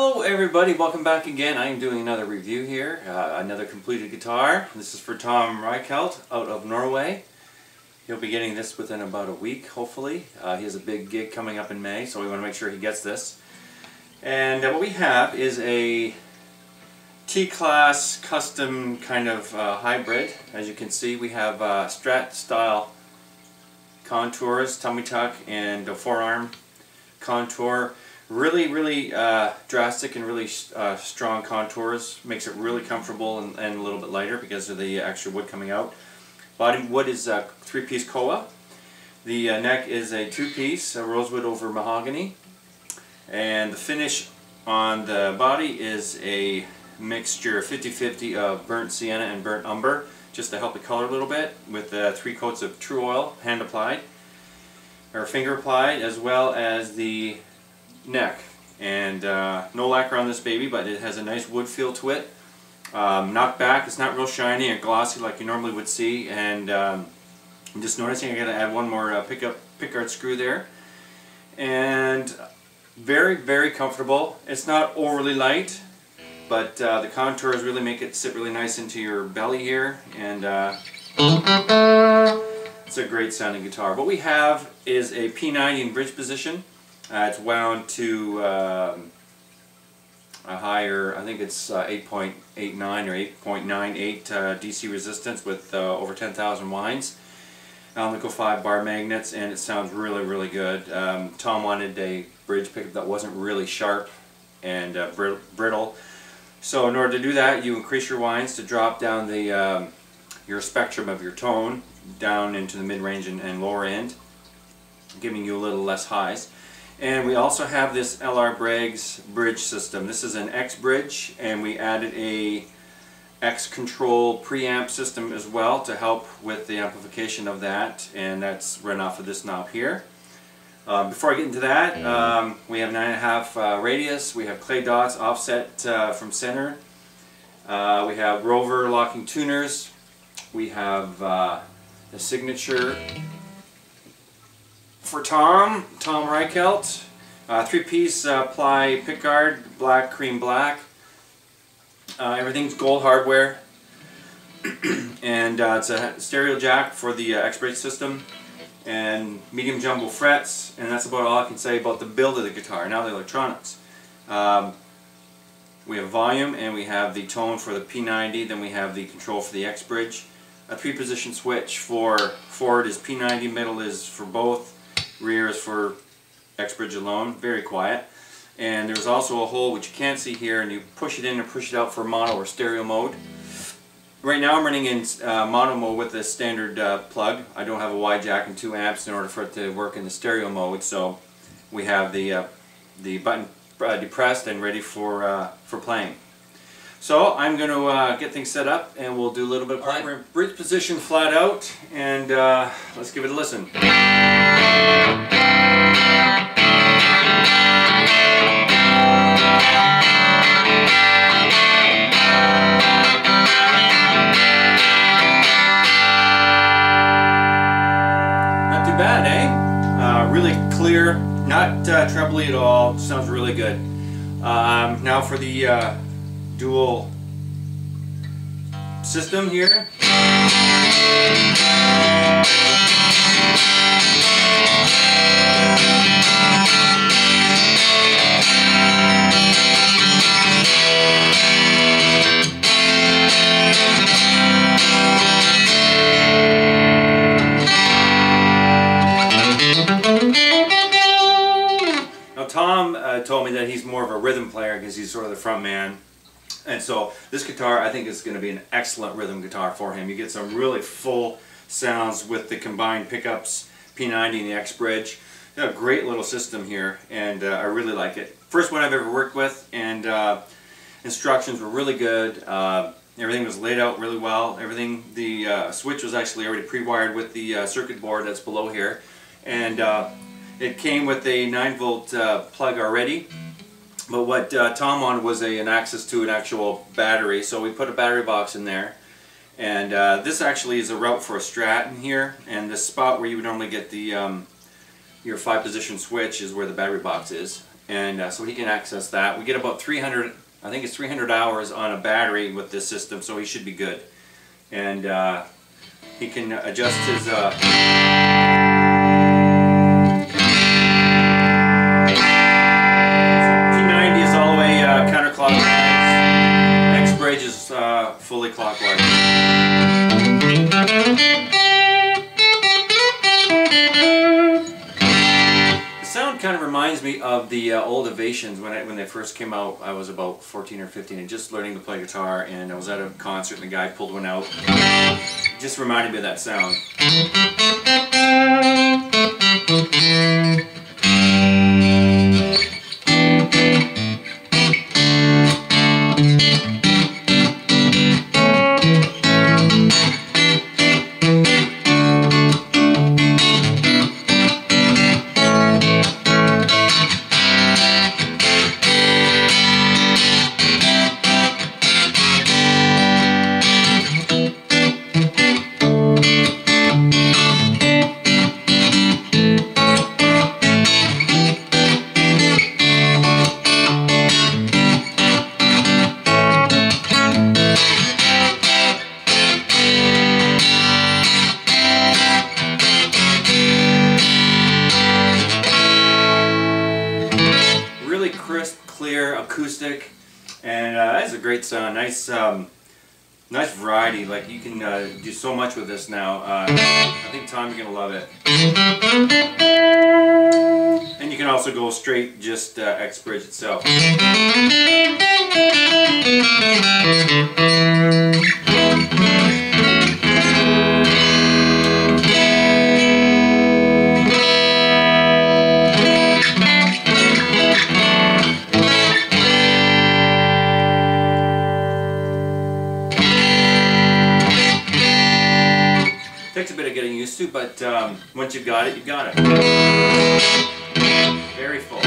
Hello everybody, welcome back again. I am doing another review here, another completed guitar. This is for Tom Reichelt out of Norway. He'll be getting this within about a week, hopefully. He has a big gig coming up in May, so we want to make sure he gets this. And what we have is a TClass custom kind of hybrid. As you can see, we have Strat style contours, tummy tuck, and a forearm contour. Really drastic and really strong contours. Makes it really comfortable and a little bit lighter because of the extra wood coming out. Body wood is a 3-piece koa. The neck is a 2-piece, rosewood over mahogany. And the finish on the body is a mixture 50-50 of burnt sienna and burnt umber, just to help the color a little bit, with 3 coats of truoil, hand applied, or finger applied, as well as the neck. And no lacquer on this baby, but it has a nice wood feel to it. Knocked back, it's not real shiny and glossy like you normally would see, and I'm just noticing I gotta add one more pickguard screw there. And very comfortable. It's not overly light, but the contours really make it sit really nice into your belly here, and it's a great sounding guitar. What we have is a P90 in bridge position. It's wound to a higher, I think it's 8.89 or 8.98 DC resistance with over 10,000 winds. Alnico 5 bar magnets, and it sounds really good. Tom wanted a bridge pickup that wasn't really sharp and brittle. So in order to do that, you increase your winds to drop down the your spectrum of your tone down into the mid-range and lower end, giving you a little less highs. And we also have this LR Braggs Xbridge system. This is an Xbridge, and we added a Xctrl preamp system as well to help with the amplification of that, and that's run off of this knob here. Before I get into that, we have 9.5 radius, we have clay dots offset from center, we have rover locking tuners, we have the signature for Tom Reichelt, 3-piece ply pickguard, black, cream black. Everything's gold hardware, and it's a stereo jack for the Xbridge system, and medium jumbo frets, and that's about all I can say about the build of the guitar. Now the electronics. We have volume, and we have the tone for the P90, then we have the control for the Xbridge. A 3-position switch for forward is P90, middle is for both, rear is for Xbridge alone, very quiet. And there's also a hole which you can't see here, and you push it in and push it out for mono or stereo mode. Right now I'm running in mono mode with the standard plug. I don't have a wide jack and 2 amps in order for it to work in the stereo mode, so we have the button depressed and ready for playing. So I'm going to get things set up, and we'll do a little bit of playing. We're in bridge position flat out, and let's give it a listen. Not too bad, eh? Really clear, not trebly at all, sounds really good. Now for the dual system here. Now Tom told me that he's more of a rhythm player because he's sort of the front man. And so this guitar, I think, is going to be an excellent rhythm guitar for him. You get some really full sounds with the combined pickups, P90 and the Xbridge. You have a great little system here, and I really like it. First one I've ever worked with, and instructions were really good. Everything was laid out really well. Everything, the switch was actually already pre-wired with the circuit board that's below here, and it came with a 9-volt plug already. But what Tom wanted was an access to an actual battery, so we put a battery box in there. And this actually is a route for a Strat in here, and the spot where you would normally get the your 5-position switch is where the battery box is. and so he can access that. We get about 300, I think it's 300 hours on a battery with this system, so he should be good. And he can adjust his P90 is all the way counterclockwise. Xbridge is fully clockwise. The sound kind of reminds me of the old Ovations when they first came out. I was about 14 or 15 and just learning to play guitar, and I was at a concert and the guy pulled one out. It just reminded me of that sound. Crisp, clear, acoustic, and that's a great sound. Nice, nice variety. Like you can do so much with this now. I think Tom, you're gonna love it. And you can also go straight, just Xbridge itself. Takes a bit of getting used to, but once you've got it, you've got it. Very full.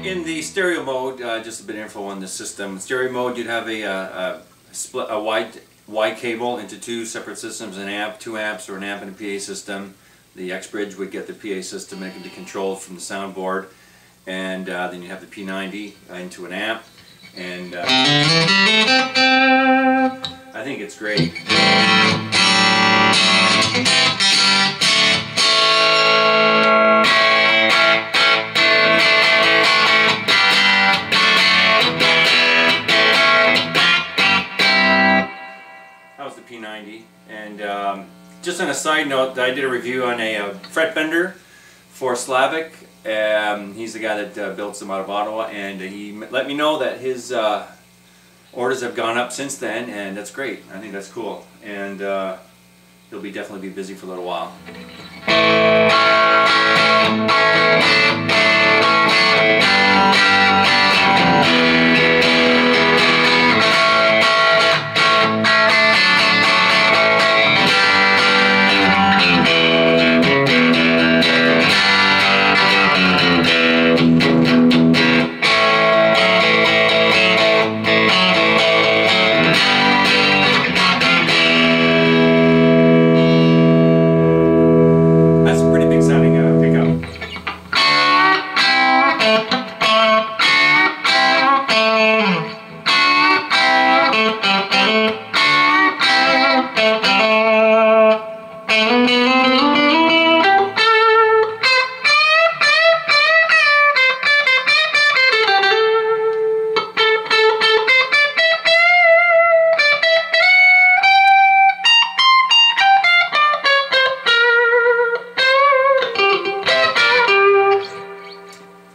In the stereo mode, just a bit of info on the system. In stereo mode, you'd have a wide cable into two separate systems, an amp, 2 amps, or an amp and a PA system. The Xbridge would get the PA system and it can be controlled from the soundboard, and then you have the P90 into an amp, and I think it's great. The P90, and just on a side note, I did a review on a fret bender for Slavic. He's the guy that builds them out of Ottawa, and he let me know that his orders have gone up since then, and that's great. I think that's cool, and he'll definitely be busy for a little while.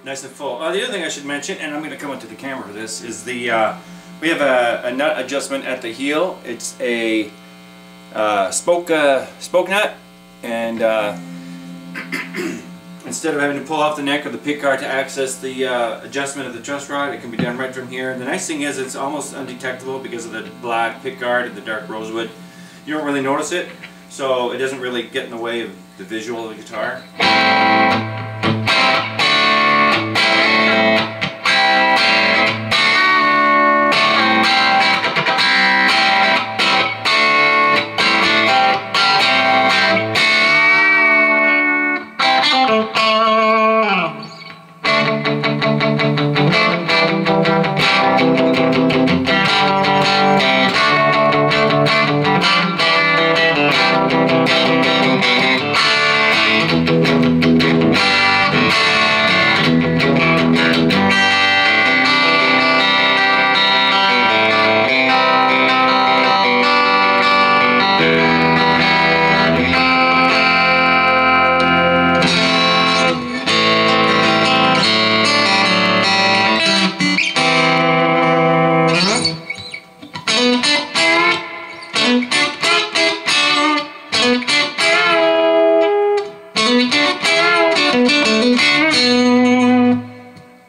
Nice and full. The other thing I should mention, and I'm going to come into the camera for this, is the we have a nut adjustment at the heel. It's a spoke nut, And instead of having to pull off the neck of the pickguard to access the adjustment of the truss rod, it can be done right from here. The nice thing is it's almost undetectable because of the black pickguard and the dark rosewood. You don't really notice it, so it doesn't really get in the way of the visual of the guitar.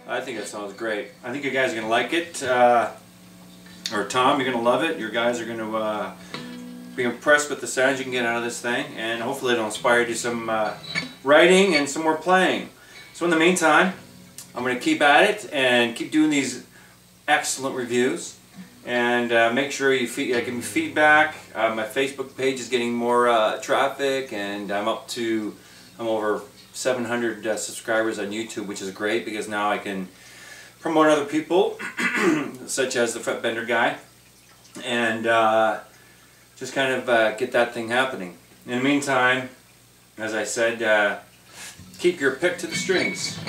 I think that sounds great. I think you guys are going to like it. Or Tom, you're going to love it. Your guys are going to be impressed with the sounds you can get out of this thing. And hopefully it'll inspire you to some writing and some more playing. So in the meantime, I'm going to keep at it and keep doing these excellent reviews. And make sure you give me feedback. My Facebook page is getting more traffic, and I'm over 700 subscribers on YouTube, which is great because now I can promote other people, such as the Fretbender guy, and just kind of get that thing happening. In the meantime, as I said, keep your pick to the strings.